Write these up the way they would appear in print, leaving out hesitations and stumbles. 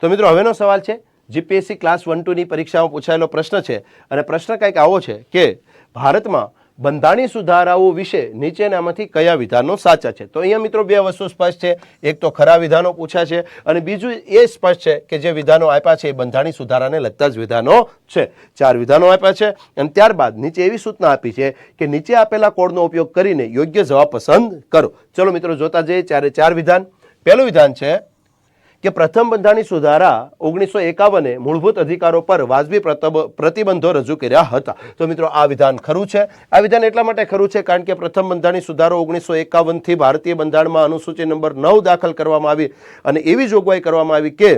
તો મિત્રો હવેનો સવાલ છે જીપીએસસી ક્લાસ 1-2 ની પરીક્ષામાં પૂછાયેલો પ્રશ્ન છે અને પ્રશ્ન કંઈક આવો છે કે ભારતમાં બંધારણીય સુધારાઓ વિશે નીચેનામાંથી કયા વિધાનો સાચા છે? તો અહીંયા મિત્રો બે વસ્તુ સ્પષ્ટ છે, એક તો ખરા વિધાનો પૂછ્યા છે અને બીજું એ સ્પષ્ટ છે કે જે વિધાનો આપ્યા છે એ બંધારણીય સુધારાને લગતા જ વિધાનો છે. 4 વિધાનો આપ્યા છે અને ત્યારબાદ નીચે એવી સૂચના આપી છે કે નીચે આપેલા કોડનો ઉપયોગ કરીને યોગ્ય જવાબ પસંદ કરો. ચલો મિત્રો જોતા જઈએ 4 વિધાન. પહેલું વિધાન છે કે પ્રથમ બંધારણીય સુધારા 1951 મૂળભૂત અધિકારો પર વાજબી પ્રતિબંધો રજૂ કર્યા હતા. તો મિત્રો આ વિધાન ખરું છે. આ વિધાન એટલા માટે ખરું છે કારણ કે પ્રથમ બંધારણીય સુધારો 1951 થી ભારતીય બંધારણમાં અનુસૂચિ નંબર 9 દાખલ કરવામાં આવી અને એવી જોગવાઈ કરવામાં આવી કે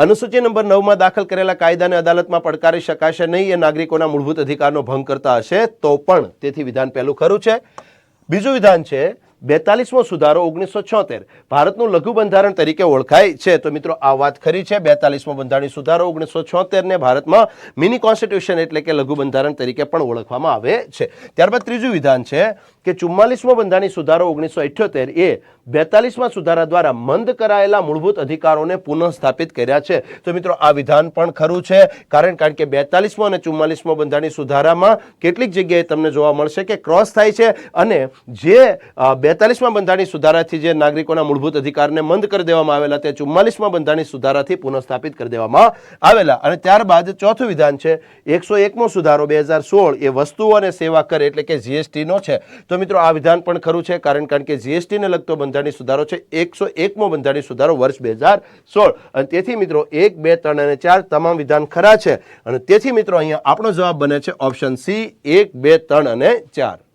અનુસૂચિ નંબર 9 માં દાખલ કરેલા કાયદાને અદાલતમાં પડકારી શકાશે નહીં. એ નાગરિકોના મૂળભૂત અધિકારનો ભંગ કરતા હશે તો પણ. તેથી વિધાન પહેલું ખરું છે. બીજું વિધાન છે 42મો સુધારો 1976 ભારતનું લઘુ બંધારણ તરીકે ઓળખાય છે. તો મિત્રો આ વાત ખરી છે. 42મો બંધારણીય સુધારો 1976 ને ભારતમાં મિની કોન્સ્ટિટ્યુશન એટલે કે લઘુ બંધારણ તરીકે પણ ઓળખવામાં આવે છે. ત્યારબાદ ત્રીજું વિધાન છે કે 44મો બંધારણીય સુધારો 1978 એ 42મા સુધારા દ્વારા મંદ કરાયેલા મૂળભૂત અધિકારોને પુનઃસ્થાપિત કર્યા છે. તો મિત્રો આ વિધાન પણ ખરું છે કારણ કે 42મો અને 44મો બંધારણીય સુધારામાં કેટલીક જગ્યાએ તમને જોવા મળશે કે ક્રોસ થાય છે અને જે 42મા બંધારણીય સુધારાથી જે નાગરિકોના મૂળભૂત અધિકારને મંદ કરી દેવામાં આવેલા તે 44મા બંધારણીય સુધારાથી પુનઃસ્થાપિત કરી દેવામાં આવેલા. અને ત્યારબાદ ચોથું વિધાન છે 101મો સુધારો 2016 એ વસ્તુઓ અને સેવા કર એટલે કે જીએસટી નો છે. તો મિત્રો આ વિધાન પણ ખરું છે કારણ કે જીએસટી ને લગતો બંધારણીય સુધારો છે 101મો બંધારણીય સુધારો વર્ષ 2016 અને તેથી મિત્રો 1, 2, 3 અને 4 તમામ વિધાન ખરા છે અને તેથી મિત્રો અહીંયા આપણો જવાબ બને છે ઓપ્શન સી 1, 2, 3 અને 4.